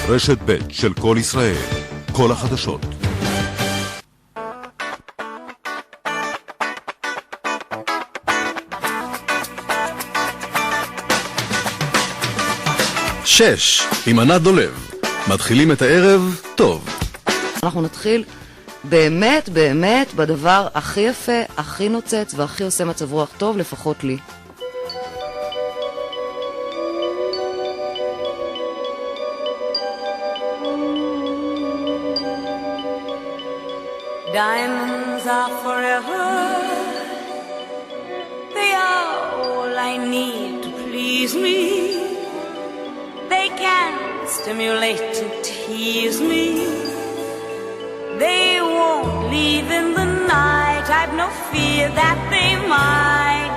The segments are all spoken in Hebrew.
רשת ב' של כל ישראל, כל החדשות. שש, עם ענת דולב. מתחילים את הערב טוב. אנחנו נתחיל באמת באמת בדבר הכי יפה, הכי נוצץ והכי עושה מצב רוח טוב, לפחות לי. Diamonds are forever. They are all I need to please me. They can stimulate and tease me. They won't leave in the night. I've no fear that they might.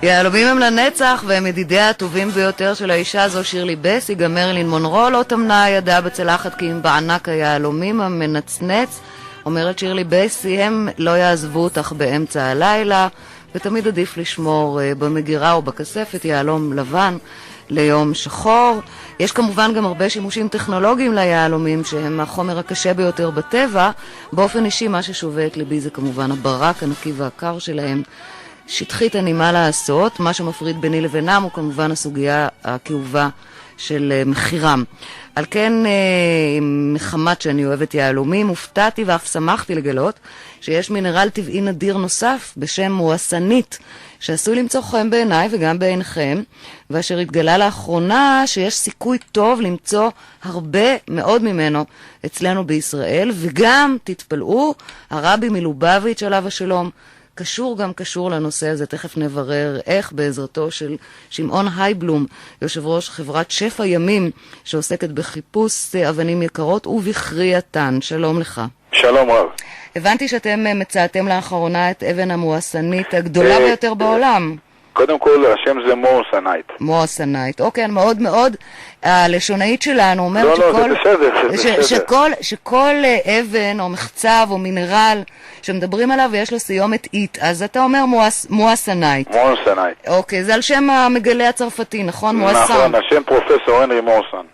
יהלומים הם לנצח והם ידידיה הטובים ביותר של האישה הזו, שירלי בסי. גם מרילין מונרו לא תמנה ידה בצלחת כי אם בענק היהלומים המנצנץ. אומרת שירלי בסי, הם לא יעזבו אותך באמצע הלילה, ותמיד עדיף לשמור במגירה או בכספת יהלום לבן ליום שחור. יש כמובן גם הרבה שימושים טכנולוגיים ליהלומים, שהם החומר הקשה ביותר בטבע. באופן אישי מה ששובה את ליבי זה כמובן הברק הנקי והקר שלהם. שטחית אני מה לעשות, מה שמפריד ביני לבינם הוא כמובן הסוגיה הכאובה של מחירם. על כן, מחמת שאני אוהבת יהלומים, הופתעתי ואף שמחתי לגלות שיש מינרל טבעי נדיר נוסף בשם מואסנית, שעשוי למצוא חן בעיניי וגם בעיניכם, ואשר התגלה לאחרונה שיש סיכוי טוב למצוא הרבה מאוד ממנו אצלנו בישראל, וגם, תתפלאו, הרבי מלובביץ' עליו השלום, קשור לנושא הזה. תכף נברר איך בעזרתו של שמעון הייבלום, יושב ראש חברת שפע ימים שעוסקת בחיפוש אבנים יקרות ובכרייתן. שלום לך. שלום רב. הבנתי שאתם מצאתם לאחרונה את אבן המואסנית הגדולה ביותר בעולם. קודם כל השם זה מואסנית. מואסנית, אוקיי, מאוד מאוד. הלשונאית שלנו אומרת שכל אבן או מחצב או מינרל שמדברים עליו ויש לו סיומת אית, אז אתה אומר מואסנית. מואסנית. אוקיי, זה על שם המגלה הצרפתי, נכון? מואסן. נכון, השם פרופסור הנרי מואסן.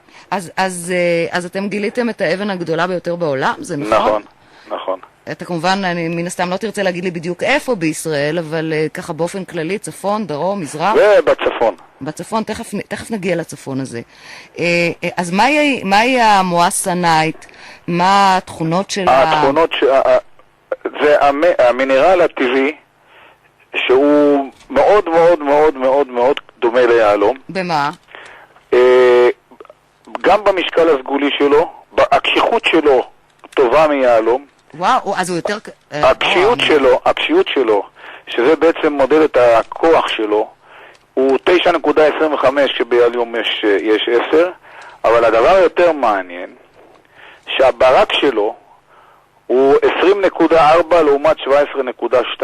אז אתם גיליתם את האבן הגדולה ביותר בעולם, זה נכון? נכון. אתה כמובן, מן הסתם לא תרצה להגיד לי בדיוק איפה בישראל, אבל ככה באופן כללי, צפון, דרום, מזרח? ובצפון. בצפון, תכף נגיע לצפון הזה. אז מהי המואסנית? מה התכונות שלה? התכונות זה המינרל הטבעי, שהוא מאוד מאוד מאוד מאוד מאוד דומה ליהלום. במה? גם במשקל הסגולי שלו, הקשיחות שלו טובה מיהלום. וואו, אז הוא יותר... הקשיות שלו, שזה בעצם מודד את הכוח שלו, הוא 9.25 שביהלום יש 10, אבל הדבר יותר מעניין, שהברק שלו הוא 20.4 לעומת 17.2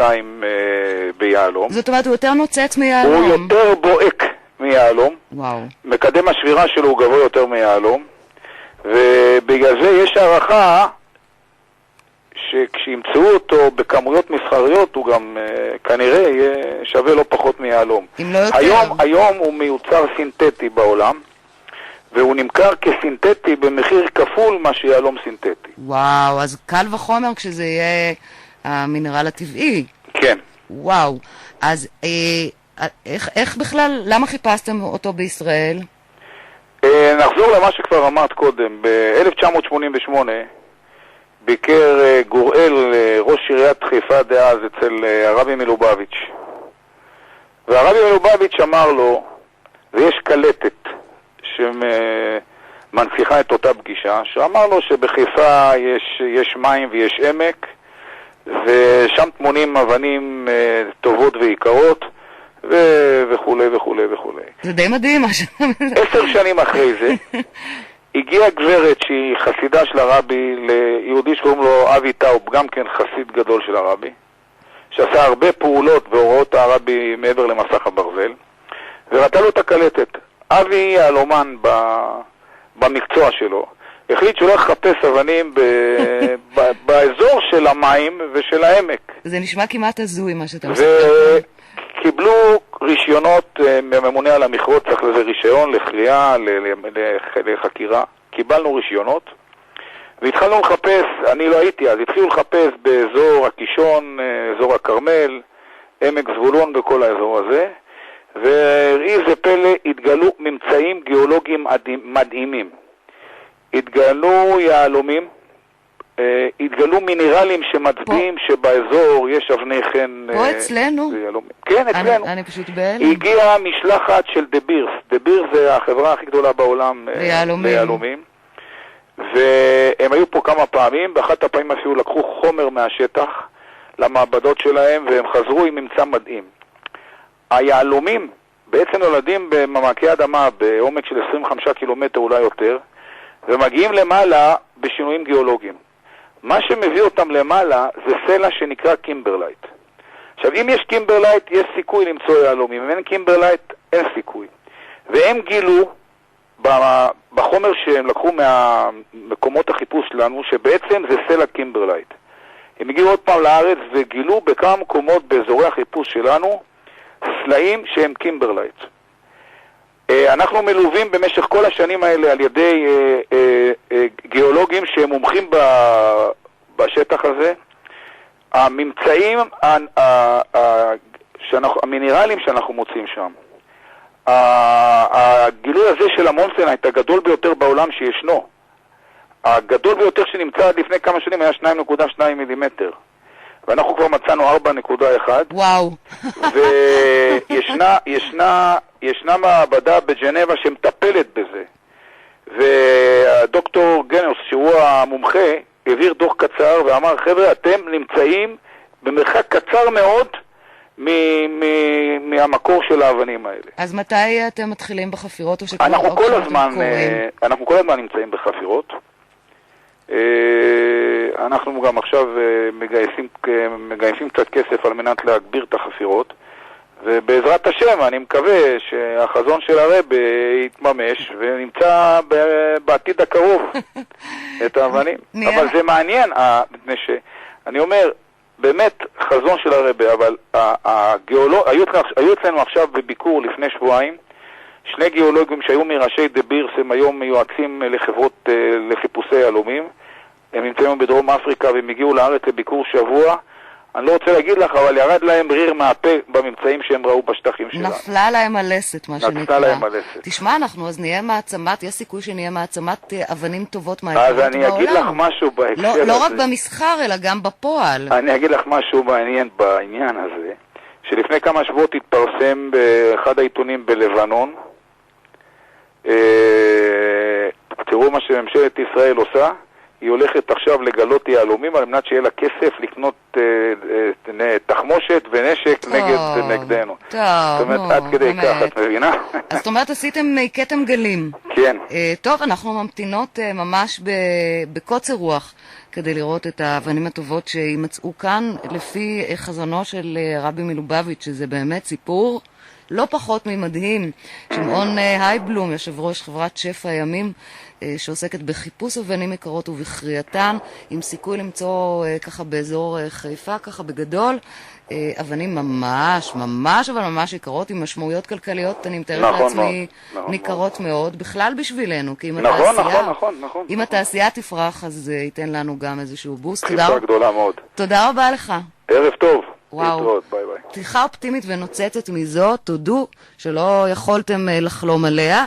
ביהלום. זאת אומרת, הוא יותר נוצץ מיהלום. הוא יותר בועק מיהלום. וואו. מקדם השבירה שלו הוא גבוה יותר מיהלום, ובגלל זה יש הערכה שכשימצאו אותו בכמויות מסחריות הוא גם כנראה יהיה שווה לא פחות מיהלום. אם לא יותר. היום הוא מיוצר סינתטי בעולם, והוא נמכר כסינתטי במחיר כפול מה שיהלום סינתטי. וואו, אז קל וחומר כשזה יהיה המינרל הטבעי. כן. וואו, אז איך בכלל, למה חיפשתם אותו בישראל? נחזור למה שכבר אמרת קודם. ב-1988 ביקר גוראל, ראש עיריית חיפה דאז, אצל הרבי מלובביץ'. והרבי מלובביץ' אמר לו, ויש קלטת שמנציחה את אותה פגישה, שאמר לו שבחיפה יש מים ויש עמק, ושם טמונים אבנים טובות ויקרות, וכו' וכו' וכו'. זה די מדהים מה שאתה אומר. 10 שנים אחרי זה, הגיעה גברת שהיא חסידה של הרבי, ליהודי שקוראים לו אבי טאוב, גם כן חסיד גדול של הרבי, שעשה הרבה פעולות בהוראות הרבי מעבר למסך הברזל, וראתה לו את הקלטת. אבי יהלומן במקצוע שלו, החליט שהוא הולך לחפש אבנים באזור של המים ושל העמק. זה נשמע כמעט הזוי מה שאתה מספר. קיבלו רישיונות מהממונה על המכרות, צריך לזה רישיון, לקריאה, לחקירה. קיבלנו רישיונות, והתחלנו לחפש, אני לא הייתי אז, התחילו לחפש באזור הקישון, אזור הכרמל, עמק זבולון וכל האזור הזה, וראי זה פלא, התגלו ממצאים גיאולוגיים מדהימים. התגלו יהלומים, התגלו מינרלים שמצביעים שבאזור יש אבני חן. פה אצלנו? כן, אצלנו. אני פשוט בהלם. הגיעה משלחת של דה בירס. דה בירס זה החברה הכי גדולה בעולם ליהלומים. והם היו פה כמה פעמים, באחת הפעמים אפילו לקחו חומר מהשטח למעבדות שלהם, והם חזרו עם ממצא מדהים. היהלומים בעצם נולדים במעמקי אדמה בעומק של 25 קילומטר אולי יותר, ומגיעים למעלה בשינויים גיאולוגיים. מה שמביא אותם למעלה זה סלע שנקרא קימברלייט. עכשיו, אם יש קימברלייט, יש סיכוי למצוא יהלומים. אם אין קימברלייט, אין סיכוי. והם גילו בחומר שהם לקחו מהמקומות החיפוש שלנו, שבעצם זה סלע קימברלייט. הם הגיעו עוד פעם לארץ וגילו בכמה מקומות באזורי החיפוש שלנו סלעים שהם קימברלייט. אנחנו מלווים במשך כל השנים האלה על ידי גיאולוגים שהם מומחים בשטח הזה. הממצאים, המינרלים שאנחנו מוצאים שם, הגילוי הזה של המונסנאיט הגדול ביותר בעולם שישנו, הגדול ביותר שנמצא עד לפני כמה שנים היה 2.2 מילימטר, ואנחנו כבר מצאנו 4.1. וואו. וישנה מעבדה בג'נבה שמטפלת בזה, והדוקטור גנוס שהוא המומחה העביר דוח קצר ואמר, חבר'ה, אתם נמצאים במרחק קצר מאוד מהמקור של האבנים האלה. אז מתי אתם מתחילים בחפירות או שכבר אנחנו כל הזמן נמצאים בחפירות. אנחנו גם עכשיו מגייסים קצת כסף על מנת להגביר את החפירות, ובעזרת השם אני מקווה שהחזון של הרב יתממש ונמצא בעתיד הקרוב את האבנים. אבל זה מעניין, מפני שאני אומר, באמת חזון של הרב, אבל היו אצלנו עכשיו בביקור לפני שבועיים שני גיאולוגים שהיו מראשי דה בירס, הם היום מיועצים לחברות לחיפושי יהלומים, הם נמצאים בדרום אפריקה והם הגיעו לארץ לביקור שבוע. אני לא רוצה להגיד לך, אבל ירד להם ריר מהפה בממצאים שהם ראו בשטחים שלנו. נפלה להם הלסת, מה שנקרא. נפלה להם הלסת. תשמע, אנחנו אז נהיה מעצמת, יש סיכוי שנהיה מעצמת אבנים טובות מהיקרות בעולם. אז אני אגיד לך משהו בהקשר הזה. לא רק במסחר, אלא גם בפועל. אני אגיד לך משהו מעניין בעניין הזה, שלפני כמה שבועות התפרסם באחד העיתונים בלבנון, תראו מה שממשלת ישראל עושה, היא הולכת עכשיו לגלות יהלומים על מנת שיהיה לה כסף לקנות תחמושת ונשק נגדנו. טוב, זאת אומרת, עד כדי כך, את מבינה? אז זאת אומרת, הכתם גלים. כן. טוב, אנחנו ממתינות ממש בקוצר רוח כדי לראות את האבנים הטובות שימצאו כאן, לפי חזונו של רבי מלובביץ', שזה באמת סיפור לא פחות ממדהים. שמעון הייבלום, יושב ראש חברת שפע הימים, שעוסקת בחיפוש אבנים יקרות ובכרייתן, עם סיכוי למצוא ככה באזור חיפה, ככה בגדול, אבנים ממש אבל ממש יקרות, עם משמעויות כלכליות, אני מתארת לעצמי, ניכרות מאוד, בכלל בשבילנו, כי אם התעשייה תפרח, אז ייתן לנו גם איזשהו בוסט. חיפה גדולה מאוד. תודה רבה לך. ערב טוב. וואו, פתיחה אופטימית ונוצצת מזו, תודו שלא יכולתם לחלום עליה.